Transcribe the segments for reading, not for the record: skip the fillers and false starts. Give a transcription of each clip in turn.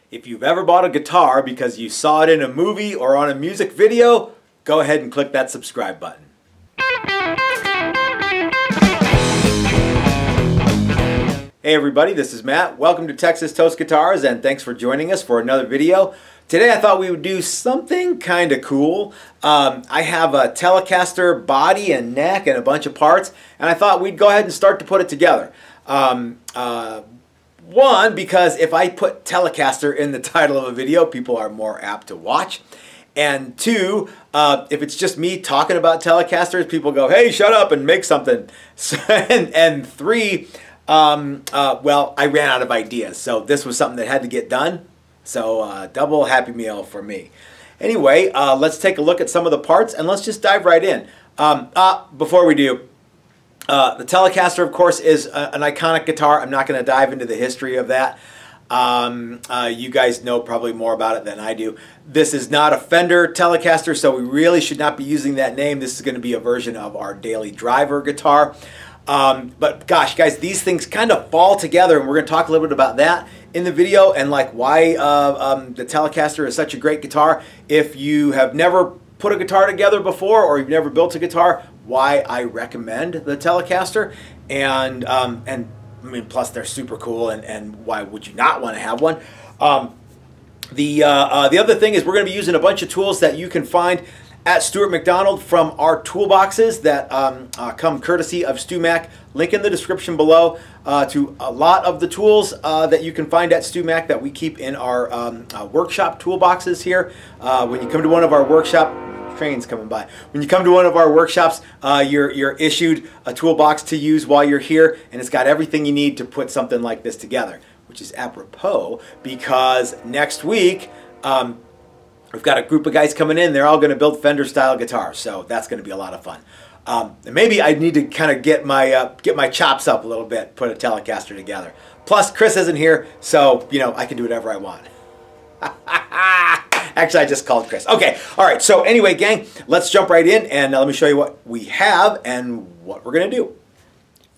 If you've ever bought a guitar because you saw it in a movie or on a music video, go ahead and click that subscribe button. Hey everybody, this is Matt. Welcome to Texas Toast Guitars and thanks for joining us for another video. Today I thought we would do something kind of cool. I have a Telecaster body and neck and a bunch of parts, and I thought we'd go ahead and start to put it together. One, because if I put Telecaster in the title of a video, people are more apt to watch. And two, if it's just me talking about Telecasters, people go, hey, shut up and make something. And three, well, I ran out of ideas. So this was something that had to get done. So double happy meal for me. Anyway, let's take a look at some of the parts and let's just dive right in. Before we do, the Telecaster, of course, is an iconic guitar. I'm not going to dive into the history of that. You guys know probably more about it than I do. This is not a Fender Telecaster, so we really should not be using that name. This is going to be a version of our daily driver guitar. But gosh, guys, these things kind of fall together, and we're going to talk a little bit about that in the video and like why the Telecaster is such a great guitar. If you have never put a guitar together before or you've never built a guitar, why I recommend the Telecaster, and I mean, plus they're super cool, and why would you not want to have one? The other thing is we're going to be using a bunch of tools that you can find at Stuart McDonald from our toolboxes that come courtesy of StuMac. Link in the description below to a lot of the tools that you can find at StuMac that we keep in our workshop toolboxes here. When you come to one of our workshop, trains coming by. When you come to one of our workshops, you're issued a toolbox to use while you're here, and it's got everything you need to put something like this together, which is apropos because next week we've got a group of guys coming in. They're all going to build Fender style guitars, so that's going to be a lot of fun. And maybe I need to kind of get my chops up a little bit, put a Telecaster together. Plus, Chris isn't here, so you know I can do whatever I want. Actually, I just called Chris. Okay, all right, so anyway, gang, let's jump right in and let me show you what we have and what we're going to do.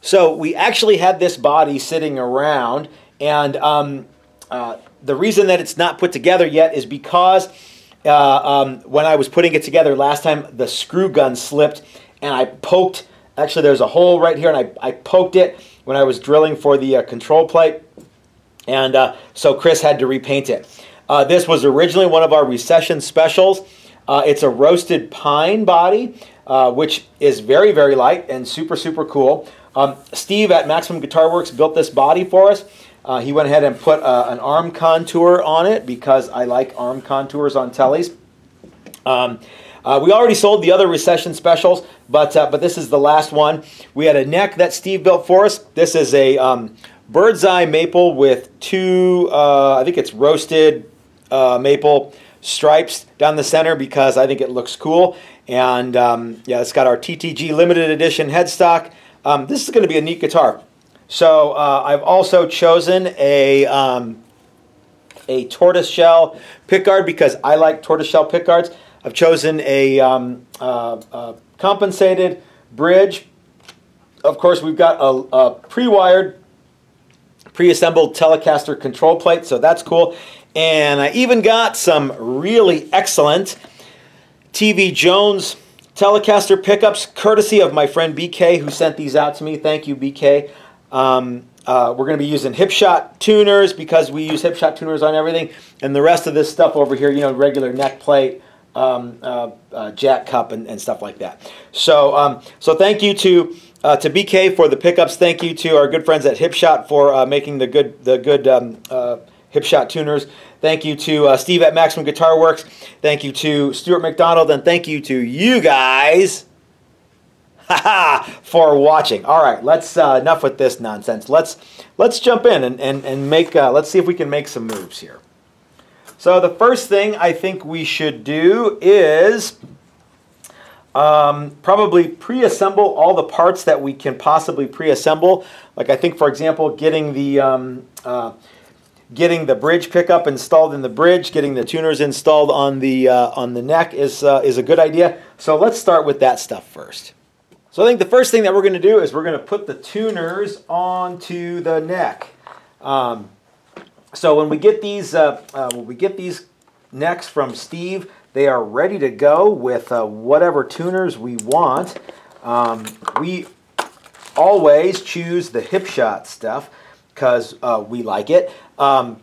So we actually had this body sitting around, and the reason that it's not put together yet is because when I was putting it together last time, the screw gun slipped, and I poked, actually there's a hole right here, and I poked it when I was drilling for the control plate, and so Chris had to repaint it. This was originally one of our recession specials. It's a roasted pine body, which is very, very light and super, super cool. Steve at Maximum Guitar Works built this body for us. He went ahead and put an arm contour on it because I like arm contours on tellies. We already sold the other recession specials, but this is the last one. We had a neck that Steve built for us. This is a bird's eye maple with two, I think it's roasted maple stripes down the center because I think it looks cool. And yeah, it's got our TTG limited edition headstock. This is going to be a neat guitar. So I've also chosen a tortoiseshell pickguard because I like tortoiseshell pickguards. I've chosen a compensated bridge. Of course, we've got a pre-wired, pre-assembled Telecaster control plate, so that's cool. And I even got some really excellent TV Jones Telecaster pickups, courtesy of my friend BK, who sent these out to me. Thank you, BK. We're going to be using Hipshot tuners because we use Hipshot tuners on everything. And the rest of this stuff over here, you know, regular neck plate, jack cup, and stuff like that. So, so thank you to BK for the pickups. Thank you to our good friends at Hipshot for making the good Hipshot tuners. Thank you to Steve at Maximum Guitar Works. Thank you to Stuart McDonald, and thank you to you guys for watching. All right, let's enough with this nonsense. Let's jump in and make. Let's see if we can make some moves here. So the first thing I think we should do is probably pre-assemble all the parts that we can possibly pre-assemble. Like I think, for example, getting the bridge pickup installed in the bridge, getting the tuners installed on the neck is a good idea. So let's start with that stuff first. So I think the first thing that we're going to do is we're going to put the tuners onto the neck. So when we get these necks from Steve, they are ready to go with whatever tuners we want. We always choose the Hipshot stuff because we like it. And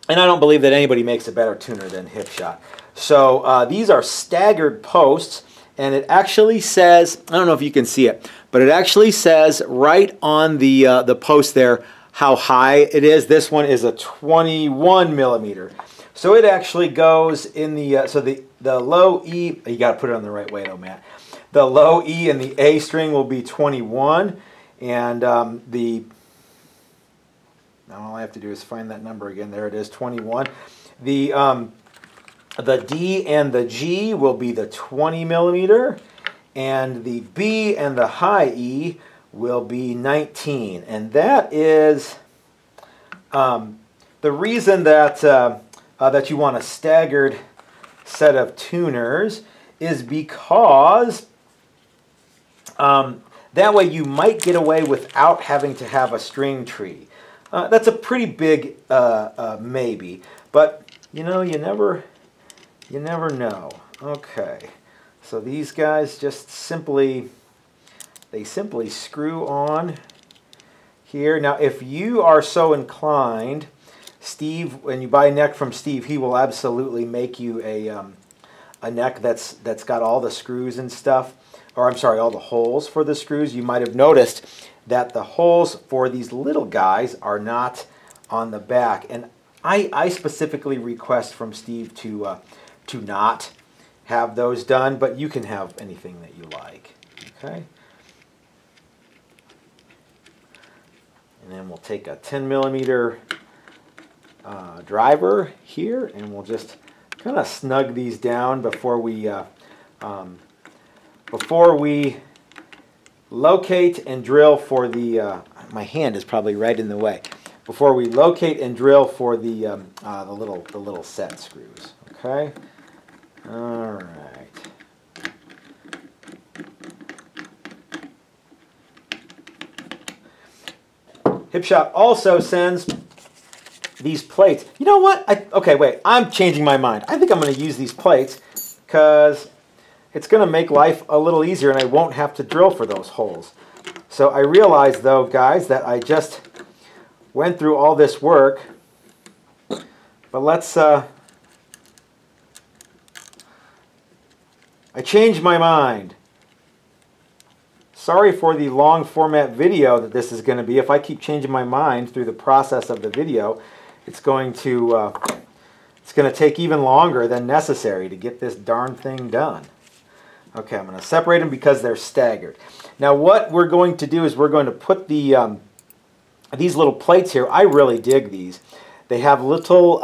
I don't believe that anybody makes a better tuner than Hipshot. So these are staggered posts, and it actually says, I don't know if you can see it, but it actually says right on the post there how high it is. This one is a 21 millimeter. So it actually goes in the, so the low E, you got to put it on the right way though, Matt. The low E and the A string will be 21, and all I have to do is find that number again. There it is, 21. The D and the G will be the 20 millimeter, and the B and the high E will be 19. And that is the reason that that you want a staggered set of tuners is because that way you might get away without having to have a string tree. That's a pretty big maybe, but you know, you never know. Okay, so these guys just simply screw on here. Now, if you are so inclined, Steve, when you buy a neck from Steve, he will absolutely make you a neck that's got all the screws and stuff, or I'm sorry, all the holes for the screws. You might have noticed that the holes for these little guys are not on the back, and I specifically request from Steve to not have those done, but you can have anything that you like. Okay. And then we'll take a 10 millimeter driver here, and we'll just kind of snug these down before we locate and drill for the. My hand is probably right in the way. Before we locate and drill for the little set screws. Okay. All right. Hipshot also sends these plates. You know what? Okay, wait. I'm changing my mind. I think I'm going to use these plates because it's going to make life a little easier and I won't have to drill for those holes. So I realize, though, guys, that I just went through all this work. But let's... I changed my mind. Sorry for the long format video that this is going to be. If I keep changing my mind through the process of the video, it's going to take even longer than necessary to get this darn thing done. Okay, I'm going to separate them because they're staggered. Now what we're going to do is we're going to put the these little plates here. I really dig these. They have little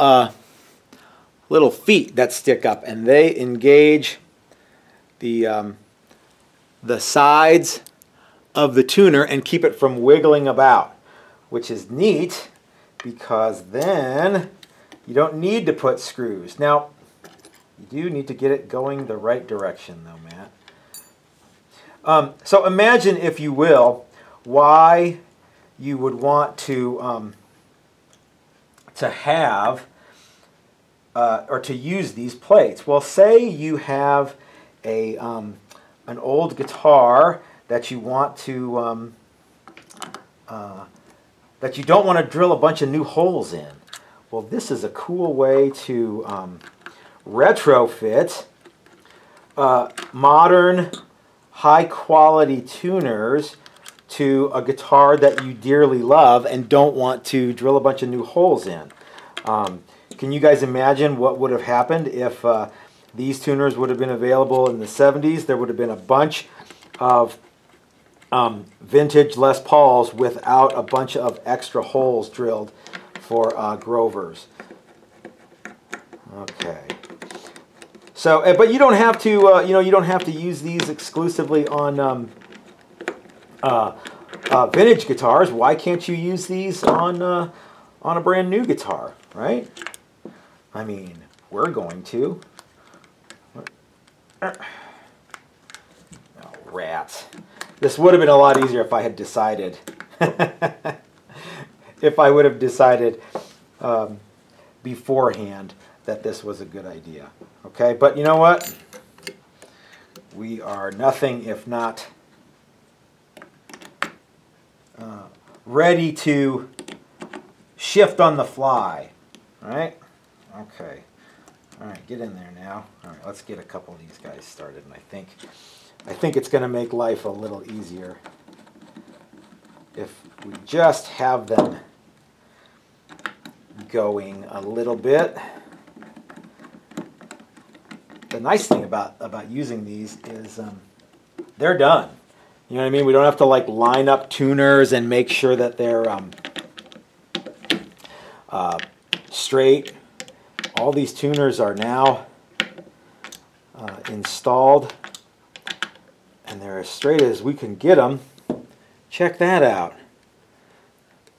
feet that stick up, and they engage the sides of the tuner and keep it from wiggling about, which is neat because then you don't need to put screws. Now, you do need to get it going the right direction though, Matt. So imagine, if you will, why you would want to have or to use these plates. Well, say you have an old guitar that you want to that you don't want to drill a bunch of new holes in. Well, this is a cool way to retrofit modern high-quality tuners to a guitar that you dearly love and don't want to drill a bunch of new holes in. Can you guys imagine what would have happened if these tuners would have been available in the 70s? There would have been a bunch of vintage Les Pauls without a bunch of extra holes drilled for Grovers. Okay. So, but you don't have to, you don't have to use these exclusively on vintage guitars. Why can't you use these on a brand new guitar, right? I mean, we're going to. Oh, rats. This would have been a lot easier if I had decided. If I would have decided beforehand that this was a good idea. Okay, but you know what? We are nothing if not ready to shift on the fly. All right? Okay. All right, get in there now. All right, let's get a couple of these guys started, and I think it's going to make life a little easier if we just have them going a little bit. The nice thing about using these is they're done. You know what I mean? We don't have to like line up tuners and make sure that they're straight. All these tuners are now installed, and they're as straight as we can get them. Check that out.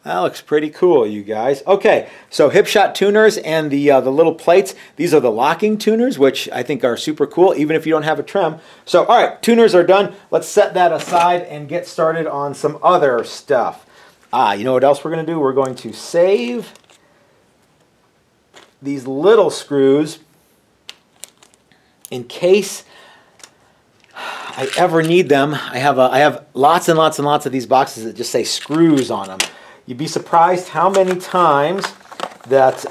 That looks pretty cool, you guys. Okay, so Hipshot tuners and the little plates. These are the locking tuners, which I think are super cool, even if you don't have a trim. So, all right, tuners are done. Let's set that aside and get started on some other stuff. You know what else we're going to do? We're going to save these little screws in case I ever need them. I have lots and lots and lots of these boxes that just say screws on them. You'd be surprised how many times that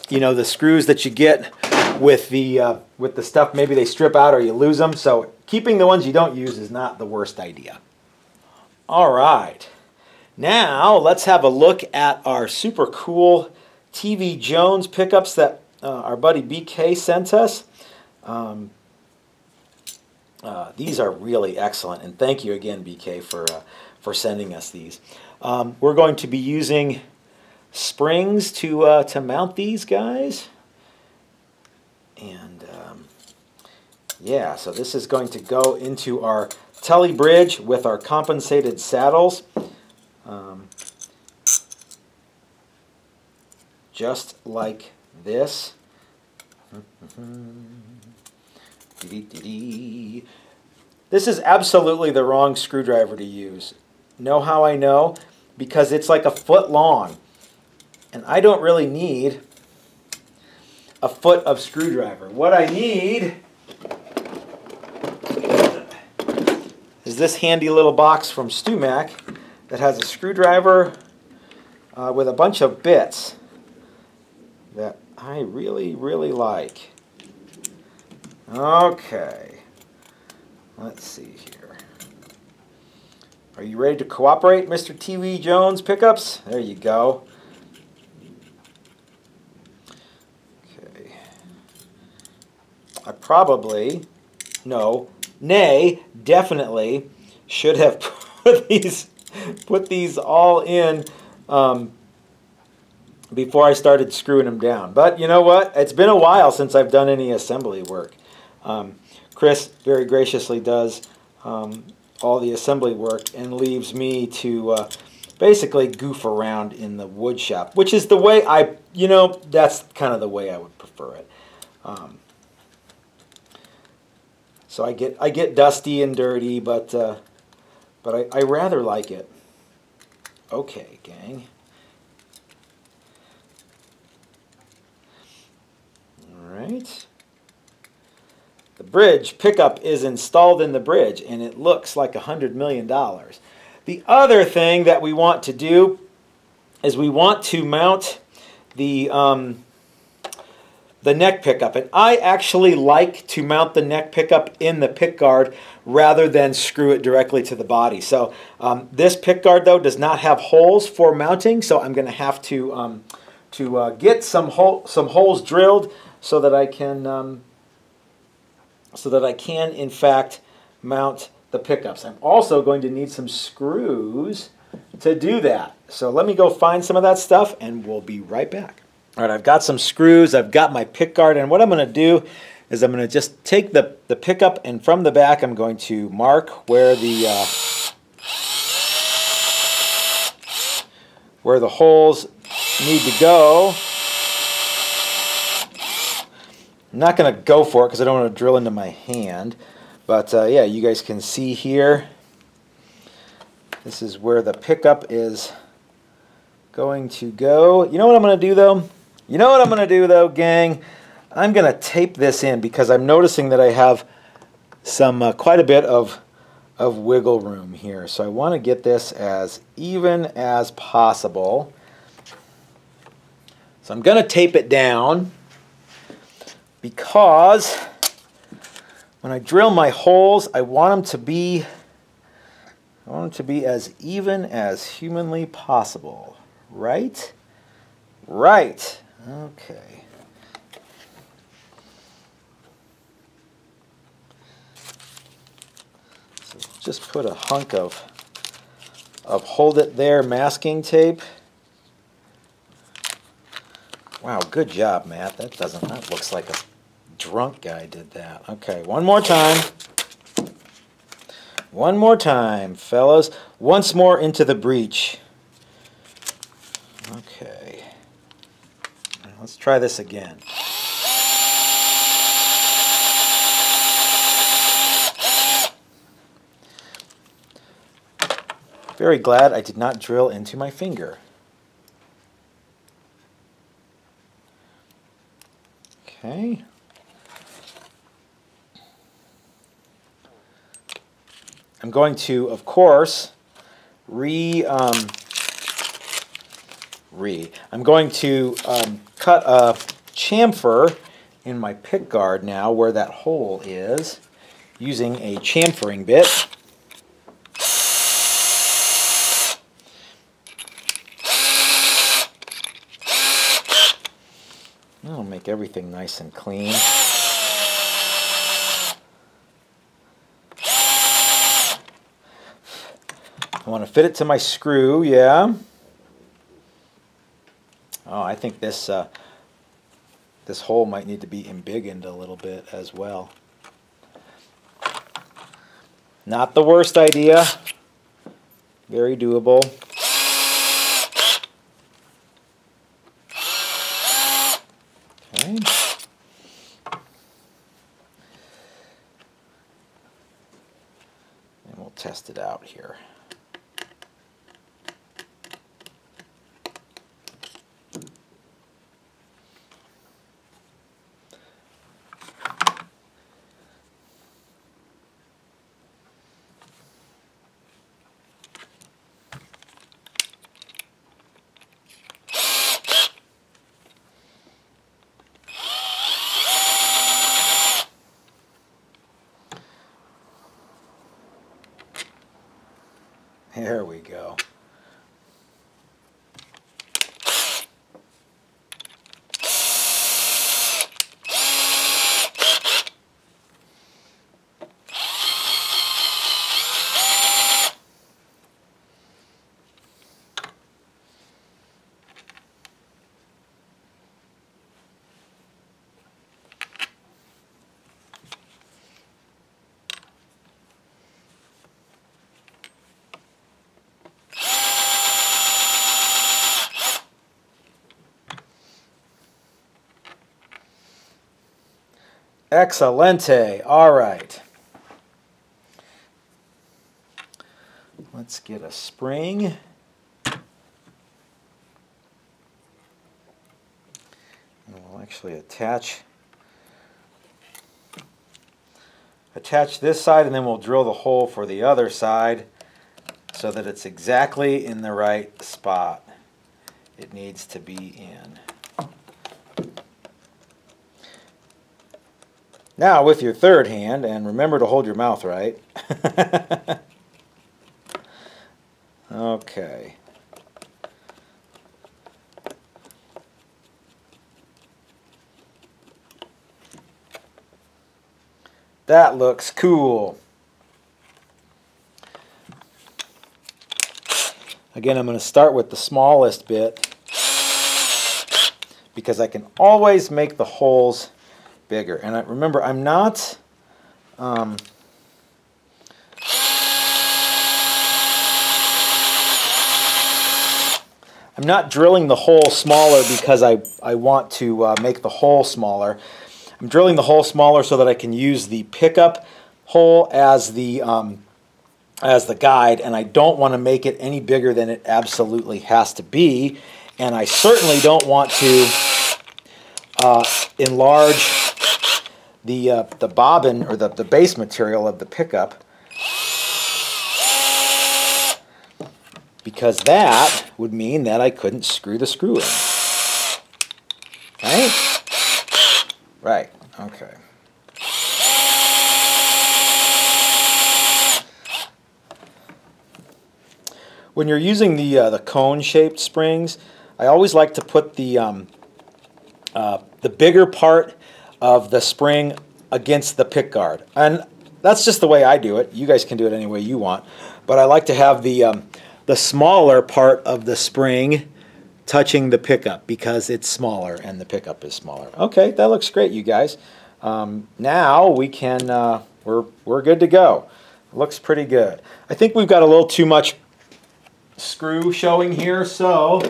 you know, the screws that you get with the stuff, maybe they strip out or you lose them. So keeping the ones you don't use is not the worst idea. All right, now let's have a look at our super cool TV Jones pickups that our buddy BK sent us. These are really excellent, and thank you again, BK, for sending us these. We're going to be using springs to mount these guys, and yeah, so this is going to go into our Tele bridge with our compensated saddles, just like this. This is absolutely the wrong screwdriver to use. Know how I know? Because it's like a foot long, and I don't really need a foot of screwdriver. What I need is this handy little box from StewMac that has a screwdriver with a bunch of bits that I really, really like. Okay, let's see here. Are you ready to cooperate, Mr. TV Jones pickups? There you go. Okay. I probably, no, nay, definitely should have put these all in before I started screwing them down. But you know what? It's been a while since I've done any assembly work. Chris very graciously does all the assembly work and leaves me to basically goof around in the wood shop, which is the way that's kind of the way I would prefer it. So I get dusty and dirty, but I rather like it. Okay, gang. All right. The bridge pickup is installed in the bridge, and it looks like $100 million. The other thing that we want to do is we want to mount the neck pickup. And I actually like to mount the neck pickup in the pick guard rather than screw it directly to the body. So this pick guard, though, does not have holes for mounting, so I'm going to have to get some holes drilled so that I can in fact mount the pickups. I'm also going to need some screws to do that. So let me go find some of that stuff and we'll be right back. All right, I've got some screws, I've got my pick guard, and what I'm going to do is I'm going to just take the pickup, and from the back I'm going to mark where the holes need to go. I'm not going to go for it because I don't want to drill into my hand. But yeah, you guys can see here. This is where the pickup is going to go, you know what I'm going to do though? You know what I'm going to do though, gang? I'm going to tape this in because I'm noticing that I have some quite a bit of wiggle room here. So I want to get this as even as possible. So I'm going to tape it down because when I drill my holes, I want them to be as even as humanly possible. Right? Right. Okay. So just put a hunk of hold it there masking tape. Wow, good job, Matt. That looks like a drunk guy did that. Okay, one more time. One more time, fellas. Once more into the breach. Okay. Let's try this again. Very glad I did not drill into my finger. Okay. I'm going to, of course, I'm going to cut a chamfer in my pick guard now where that hole is using a chamfering bit. That'll make everything nice and clean. I want to fit it to my screw, yeah. Oh, I think this this hole might need to be embiggened a little bit as well. Not the worst idea. Very doable. Okay. And we'll test it out here. There we go. Excelente. All right. Let's get a spring. And we'll actually attach this side, and then we'll drill the hole for the other side so that it's exactly in the right spot it needs to be in. Now with your third hand, and remember to hold your mouth right. Okay. That looks cool. Again, I'm going to start with the smallest bit because I can always make the holes bigger. And remember, I'm not drilling the hole smaller because I want to make the hole smaller. I'm drilling the hole smaller so that I can use the pickup hole as the as the guide, and I don't want to make it any bigger than it absolutely has to be, and I certainly don't want to enlarge the bobbin or the base material of the pickup, because that would mean that I couldn't screw the screw in. Right? Right. Okay. When you're using the cone-shaped springs, I always like to put the bigger part of the spring against the pick guard, and that's just the way I do it. You guys can do it any way you want, but I like to have the smaller part of the spring touching the pickup because it's smaller and the pickup is smaller. Okay, that looks great, you guys. Now we can we're good to go. Looks pretty good. I think we've got a little too much screw showing here, so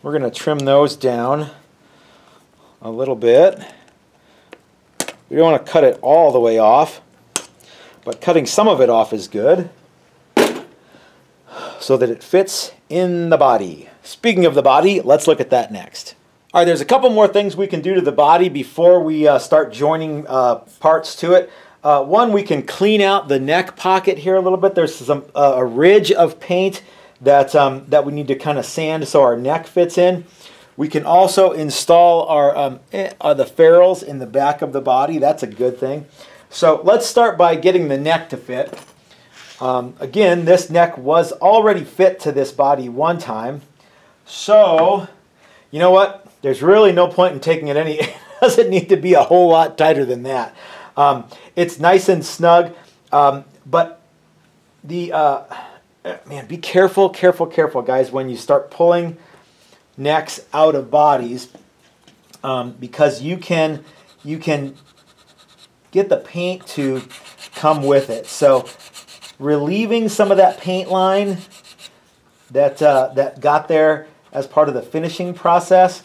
we're going to trim those down a little bit. We don't want to cut it all the way off, but cutting some of it off is good so that it fits in the body. Speaking of the body, let's look at that next. All right, there's a couple more things we can do to the body before we start joining parts to it. One, we can clean out the neck pocket here a little bit. There's a ridge of paint that we need to kind of sand so our neck fits in. We can also install our the ferrules in the back of the body. That's a good thing. So let's start by getting the neck to fit. Again, this neck was already fit to this body one time. So, you know what? There's really no point in taking it any. It doesn't need to be a whole lot tighter than that. It's nice and snug, but the man, be careful, guys, when you start pulling necks out of bodies, because you can get the paint to come with it. So relieving some of that paint line that got there as part of the finishing process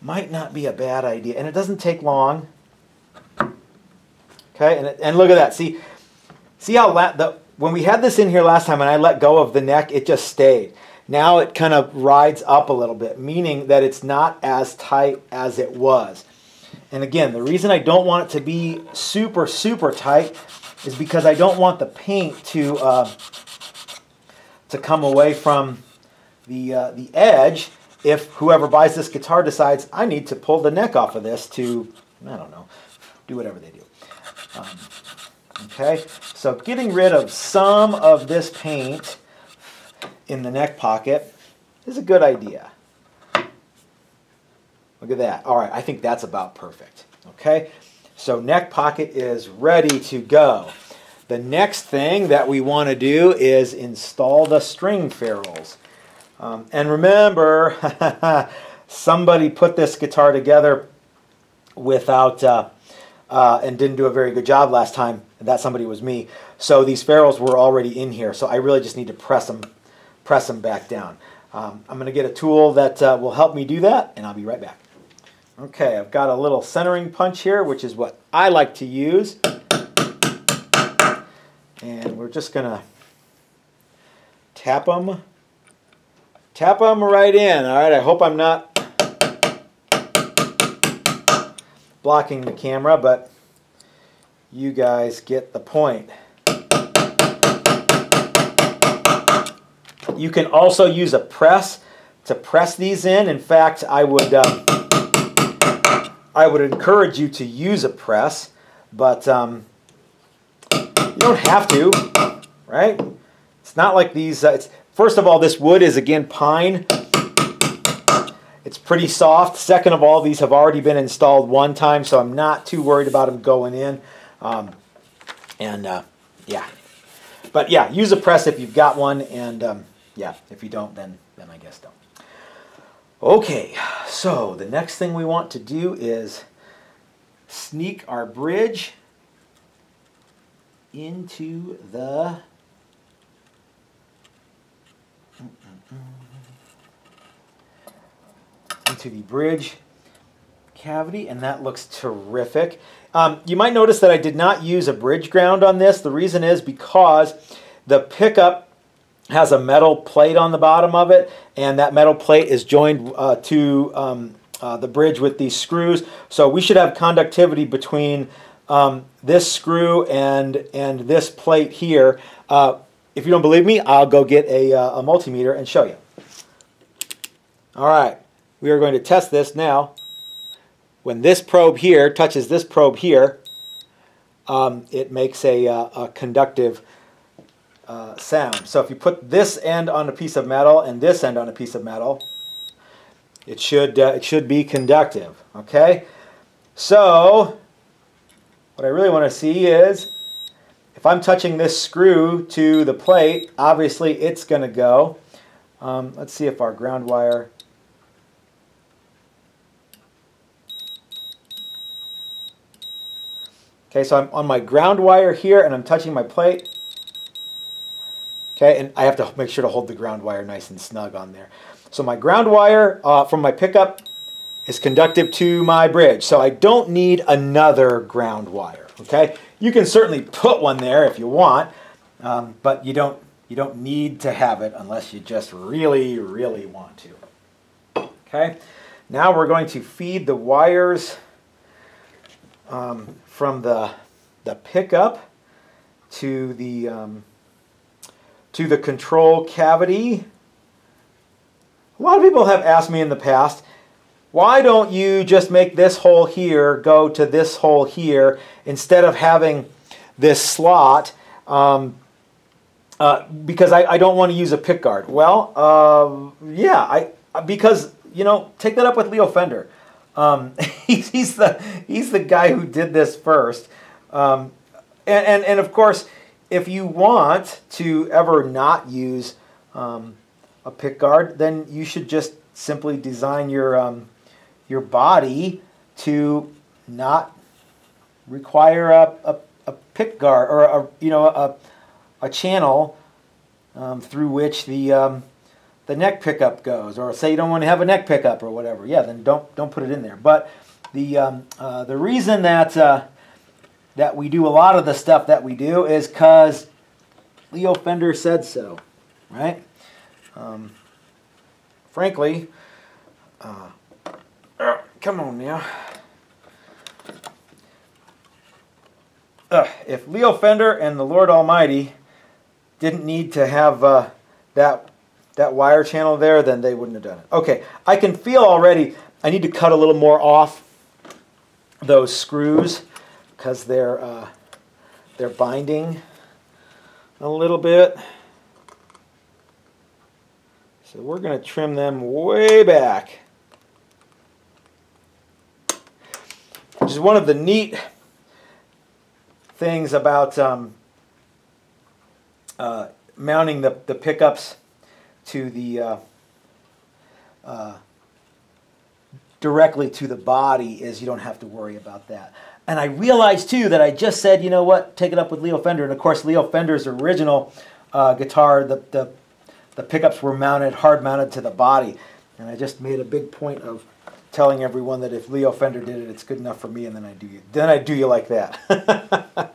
might not be a bad idea, and it doesn't take long. Okay, and look at that. See how when we had this in here last time and I let go of the neck, it just stayed. Now it kind of rides up a little bit, meaning that it's not as tight as it was. And again, the reason I don't want it to be super, super tight is because I don't want the paint to come away from the edge if whoever buys this guitar decides I need to pull the neck off of this to, I don't know, do whatever they do. Okay, so getting rid of some of this paint in the neck pocket is a good idea. Look at that. All right, I think that's about perfect. Okay, so neck pocket is ready to go. The next thing that we want to do is install the string ferrules. And remember, somebody put this guitar together without and didn't do a very good job last time. That somebody was me. So these ferrules were already in here. So I really just need to press them back down. I'm going to get a tool that will help me do that, and I'll be right back. Okay, I've got a little centering punch here, which is what I like to use. And we're just going to tap them right in. All right, I hope I'm not blocking the camera, but you guys get the point. You can also use a press to press these in. In fact, I would encourage you to use a press, but you don't have to, right? It's not like these. First of all, this wood is again pine. It's pretty soft. Second of all, these have already been installed one time, so I'm not too worried about them going in. Yeah. But yeah, use a press if you've got one, and yeah, if you don't, then I guess don't. Okay, so the next thing we want to do is sneak our bridge into the bridge cavity, and that looks terrific. You might notice that I did not use a bridge ground on this. The reason is because the pickup has a metal plate on the bottom of it, and that metal plate is joined to the bridge with these screws. So we should have conductivity between this screw and this plate here. If you don't believe me, I'll go get a multimeter and show you. All right, we are going to test this now. When this probe here touches this probe here, it makes a conductive sound. So if you put this end on a piece of metal and this end on a piece of metal, it should be conductive. Okay, so what I really want to see is if I'm touching this screw to the plate, obviously it's going to go. Let's see if our ground wire. Okay, so I'm on my ground wire here and I'm touching my plate. Okay, and I have to make sure to hold the ground wire nice and snug on there. So my ground wire from my pickup is conductive to my bridge. So I don't need another ground wire. Okay, you can certainly put one there if you want, but you don't need to have it unless you just really, really want to. Okay, now we're going to feed the wires from the pickup to the control cavity. A lot of people have asked me in the past, why don't you just make this hole here go to this hole here instead of having this slot? Because I don't want to use a pick guard. Well, yeah, because, you know, take that up with Leo Fender. He's the guy who did this first. And of course, if you want to ever not use a pick guard, then you should just simply design your body to not require a pick guard or a channel through which the neck pickup goes, or say you don't want to have a neck pickup or whatever. Yeah, then don't put it in there. But the reason that we do a lot of the stuff that we do is because Leo Fender said so, right? Frankly, come on now. If Leo Fender and the Lord Almighty didn't need to have that wire channel there, then they wouldn't have done it. Okay, I can feel already I need to cut a little more off those screws because they're binding a little bit. So we're going to trim them way back. Which is one of the neat things about mounting the pickups to the directly to the body is you don't have to worry about that. And I realized too that I just said, you know what, take it up with Leo Fender. And of course Leo Fender's original guitar, the pickups were mounted, hard mounted to the body. And I just made a big point of telling everyone that if Leo Fender did it, it's good enough for me, and then I do you like that.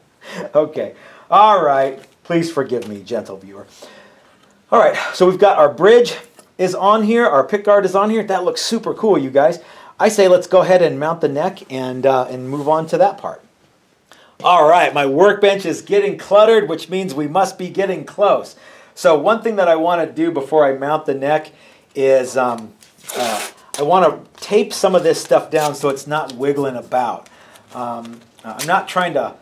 Okay. All right. Please forgive me, gentle viewer. All right. So we've got our bridge is on here. Our pick guard is on here. That looks super cool, you guys. I say let's go ahead and mount the neck and move on to that part. All right. My workbench is getting cluttered, which means we must be getting close. So one thing that I want to do before I mount the neck is I want to tape some of this stuff down so it's not wiggling about. I'm not trying to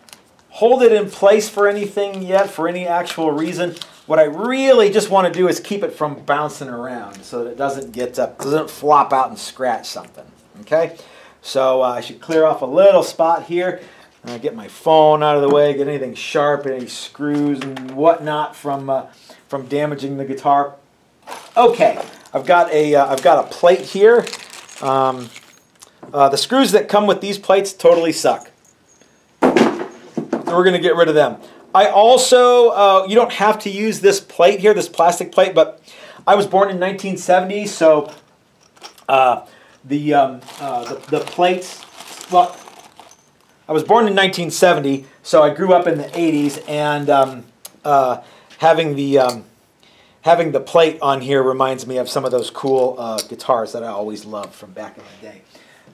hold it in place for anything yet, for any actual reason. What I really just want to do is keep it from bouncing around so that it doesn't flop out and scratch something. Okay, so I should clear off a little spot here. Get my phone out of the way, get anything sharp, any screws and whatnot from damaging the guitar. Okay, I've got a plate here. The screws that come with these plates totally suck. So we're going to get rid of them. I also, you don't have to use this plate here, this plastic plate, but I was born in 1970, so the plates. Well, I was born in 1970, so I grew up in the 80s, and having the plate on here reminds me of some of those cool guitars that I always loved from back in the day.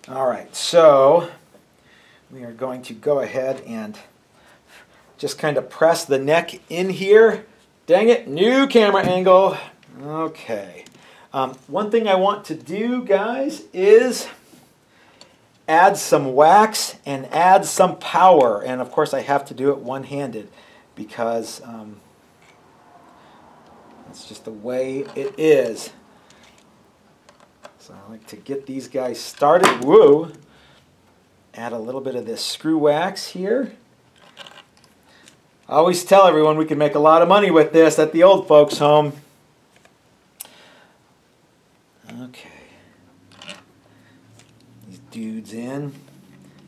All right, so we are going to go ahead and just kind of press the neck in here. Dang it, new camera angle. Okay. One thing I want to do, guys, is add some wax and add some power. And of course I have to do it one-handed because that's just the way it is. So I like to get these guys started. Whoa! Add a little bit of this screw wax here. I always tell everyone we can make a lot of money with this at the old folks' home. Okay. These dudes in.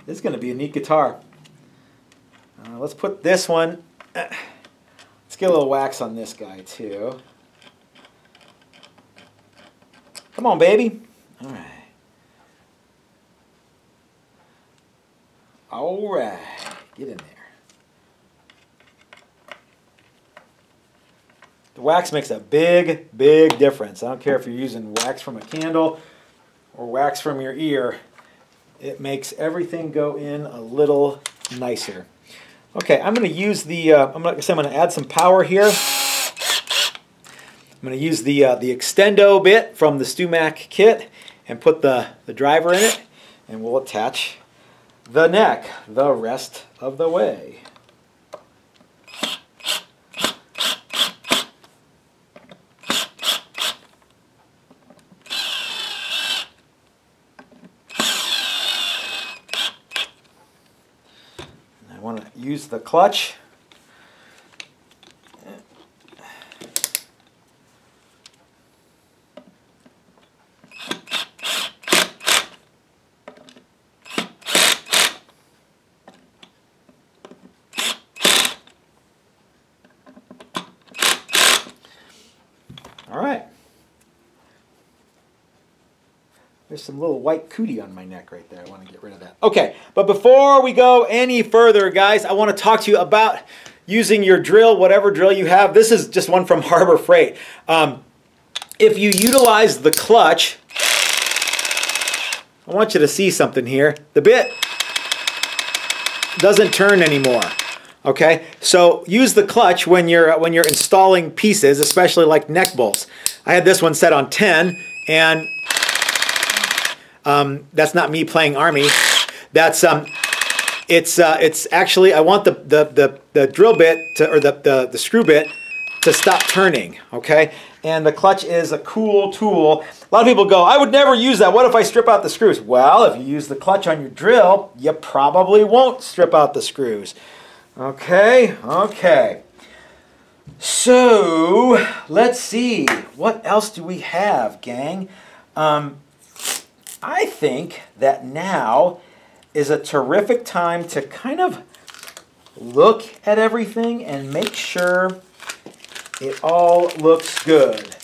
This is going to be a neat guitar. Let's put this one. Let's get a little wax on this guy too. Come on, baby. All right. All right. Get in there. The wax makes a big, big difference. I don't care if you're using wax from a candle or wax from your ear. It makes everything go in a little nicer. Okay, I'm going to use the, I'm going to add some power here. I'm going to use the extendo bit from the StewMac kit and put the driver in it, and we'll attach the neck the rest of the way. I want to use the clutch. All right. There's some little white cootie on my neck right there. I want to get rid of that. Okay, but before we go any further, guys, I want to talk to you about using your drill, whatever drill you have. This is just one from Harbor Freight. If you utilize the clutch, I want you to see something here. The bit doesn't turn anymore. Okay, so use the clutch when you're installing pieces, especially like neck bolts. I had this one set on 10, and that's not me playing Army. That's it's actually, I want the drill bit to, or the screw bit to stop turning. Okay, and the clutch is a cool tool. A lot of people go, I would never use that. What if I strip out the screws? Well, if you use the clutch on your drill, you probably won't strip out the screws. Okay, okay. So, let's see. What else do we have, gang? I think that now is a terrific time to kind of look at everything and make sure it all looks good.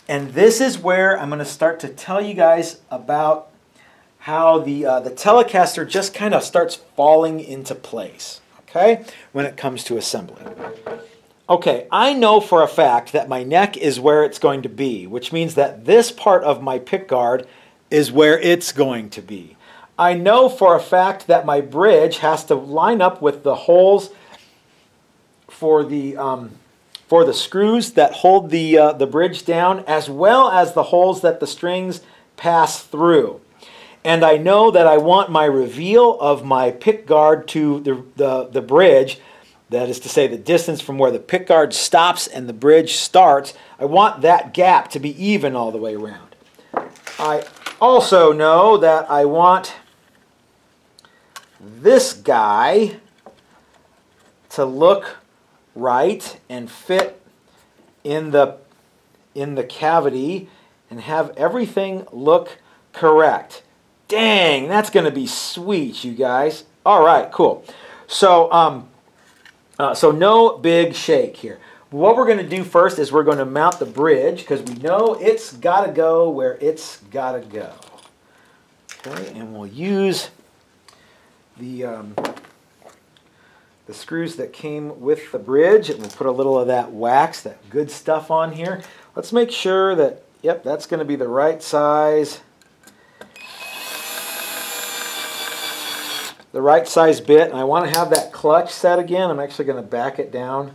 And this is where I'm going to start to tell you guys about how the Telecaster just kind of starts falling into place. Okay, when it comes to assembly. Okay, I know for a fact that my neck is where it's going to be, which means that this part of my pickguard is where it's going to be. I know for a fact that my bridge has to line up with the holes for the screws that hold the bridge down, as well as the holes that the strings pass through. And I know that I want my reveal of my pickguard to the bridge, that is to say the distance from where the pickguard stops and the bridge starts, I want that gap to be even all the way around. I also know that I want this guy to look right and fit in the cavity and have everything look correct. Dang, that's going to be sweet, you guys. All right, cool. So, so no big shake here. What we're going to do first is we're going to mount the bridge because we know it's got to go where it's got to go. Okay, and we'll use the screws that came with the bridge, and we'll put a little of that wax, that good stuff on here. Let's make sure that, yep, that's going to be the right size. The right size bit, and I want to have that clutch set again. I'm actually going to back it down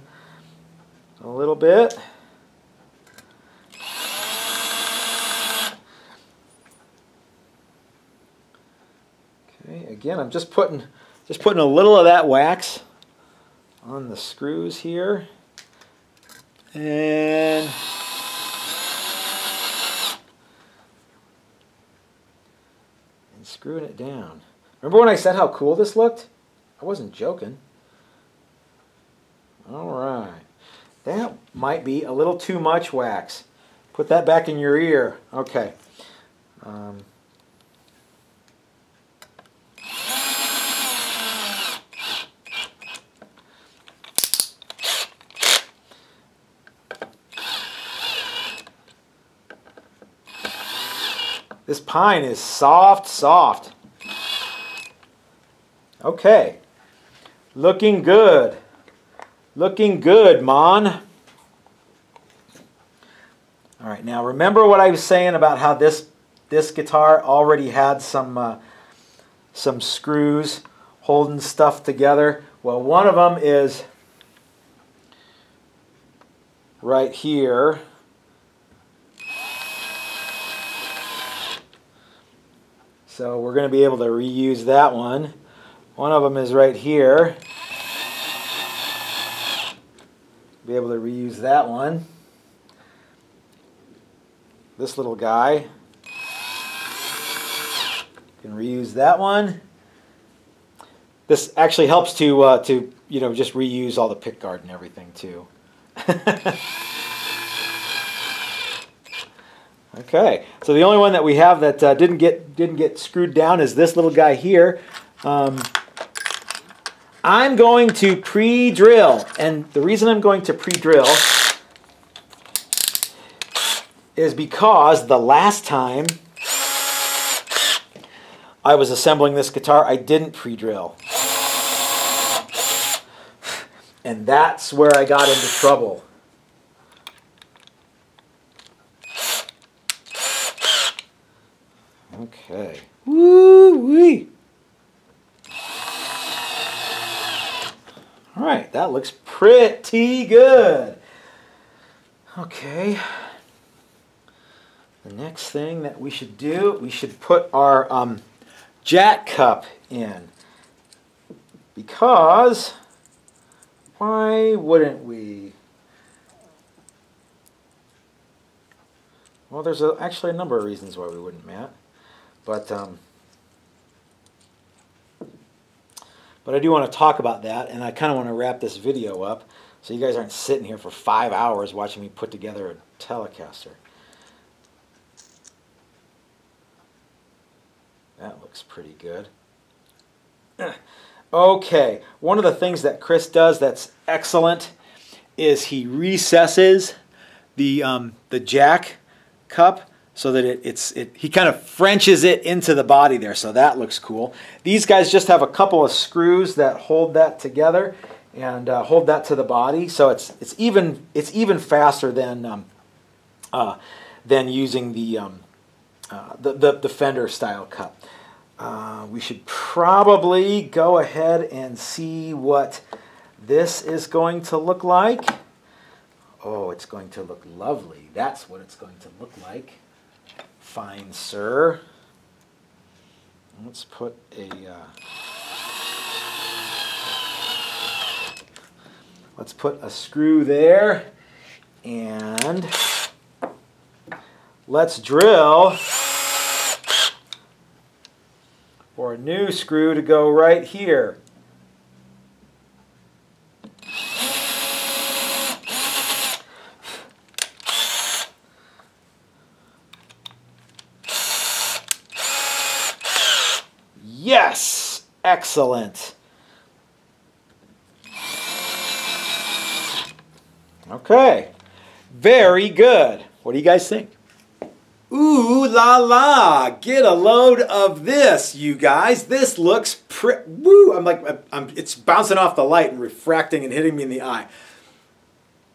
a little bit. Okay, again, I'm just putting a little of that wax on the screws here, and screwing it down. Remember when I said how cool this looked? I wasn't joking. All right. That might be a little too much wax. Put that back in your ear. Okay. This pine is soft, soft. Okay. Looking good. Looking good, Mon. All right, now remember what I was saying about how this guitar already had some screws holding stuff together? Well, one of them is right here. So we're going to be able to reuse that one. One of them is right here. Be able to reuse that one. This little guy. Can reuse that one. This actually helps to you know, just reuse all the pickguard and everything too. Okay, so the only one that we have that didn't get screwed down is this little guy here. I'm going to pre-drill, and the reason I'm going to pre-drill is because the last time I was assembling this guitar, I didn't pre-drill. And that's where I got into trouble. Okay. Woo-wee. All right, that looks pretty good. Okay. The next thing that we should do, we should put our jack cup in. Because, why wouldn't we? Well, there's actually a number of reasons why we wouldn't, Matt. But I do want to talk about that, and I kind of want to wrap this video up so you guys aren't sitting here for 5 hours watching me put together a Telecaster. That looks pretty good. Okay, one of the things that Chris does that's excellent is he recesses the jack cup so that he kind of Frenches it into the body there, so that looks cool. These guys just have a couple of screws that hold that together and hold that to the body, so it's even faster than using the Fender style cup. We should probably go ahead and see what this is going to look like. Oh, it's going to look lovely. That's what it's going to look like. Fine, sir. Let's put a screw there, and let's drill for a new screw to go right here. Yes! Excellent. Okay. Very good. What do you guys think? Ooh la la, get a load of this, you guys. This looks woo, it's bouncing off the light and refracting and hitting me in the eye.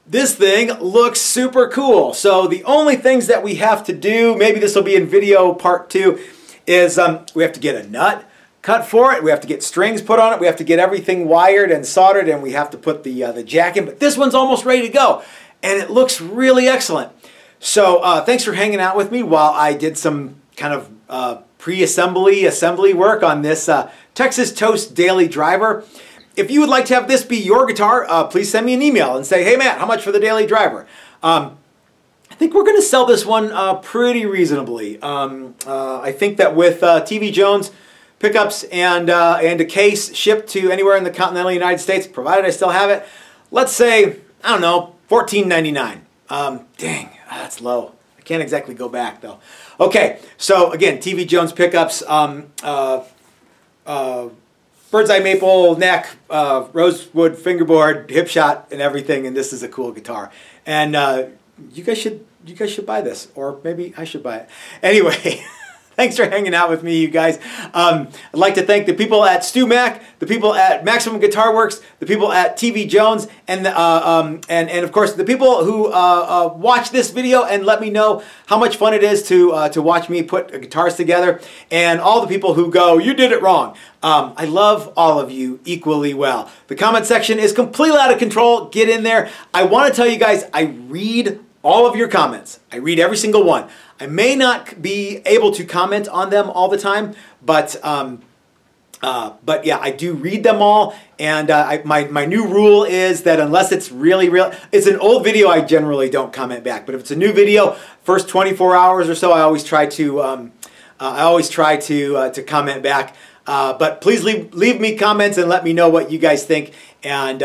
This thing looks super cool. So the only things that we have to do, maybe this will be in video part 2, is we have to get a nut cut for it. We have to get strings put on it. We have to get everything wired and soldered, and we have to put the jack in. But this one's almost ready to go, and it looks really excellent. So thanks for hanging out with me while I did some kind of assembly work on this Texas Toast Daily Driver. If you would like to have this be your guitar, please send me an email and say, hey Matt, how much for the Daily Driver? I think we're going to sell this one pretty reasonably. I think that with TV Jones pickups and a case shipped to anywhere in the continental United States, provided I still have it, let's say, I don't know, $14.99. Dang, that's low. I can't exactly go back though. Okay, so again, TV Jones pickups, bird's eye maple neck, rosewood fingerboard, Hipshot, and everything. And this is a cool guitar. And you guys should buy this, or maybe I should buy it. Anyway. Thanks for hanging out with me, you guys. I'd like to thank the people at Stu Mac, the people at Maximum Guitar Works, the people at TV Jones, and of course the people who watch this video and let me know how much fun it is to watch me put guitars together, and all the people who go, you did it wrong. I love all of you equally well. The comment section is completely out of control. Get in there. I want to tell you guys, I read all of your comments. I read every single one. I may not be able to comment on them all the time, but yeah, I do read them all. And my new rule is that unless it's really it's an old video, I generally don't comment back. But if it's a new video, first 24 hours or so, I always try to comment back. But please leave me comments and let me know what you guys think, and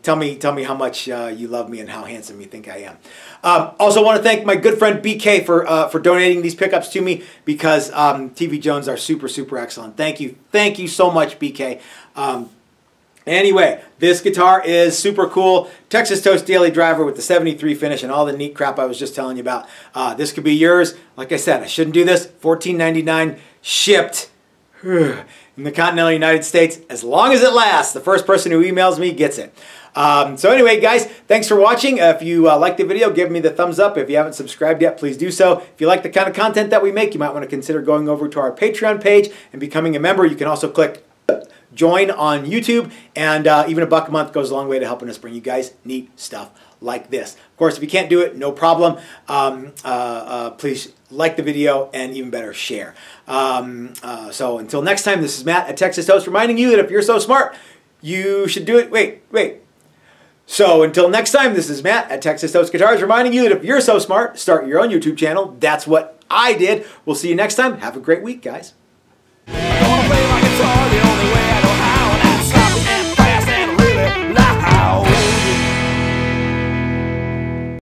tell me how much you love me and how handsome you think I am. Also want to thank my good friend BK for donating these pickups to me, because TV Jones are super excellent. Thank you so much, BK. Anyway, this guitar is super cool. Texas Toast Daily Driver with the 73 finish and all the neat crap I was just telling you about. This could be yours. Like I said, I shouldn't do this. $14.99 shipped in the continental United States, as long as it lasts. The first person who emails me gets it. So anyway, guys, thanks for watching. If you liked the video, give me the thumbs up. If you haven't subscribed yet, please do so. If you like the kind of content that we make, you might want to consider going over to our Patreon page and becoming a member. You can also click join on YouTube, and even $1 a month goes a long way to helping us bring you guys neat stuff like this. Of course, if you can't do it, no problem. Please like the video, and even better, share. So until next time, this is Matt at Texas Toast, reminding you that if you're so smart, you should do it. Wait. So until next time, this is Matt at Texas Toast Guitars, reminding you that if you're so smart, start your own YouTube channel. That's what I did. We'll see you next time. Have a great week, guys.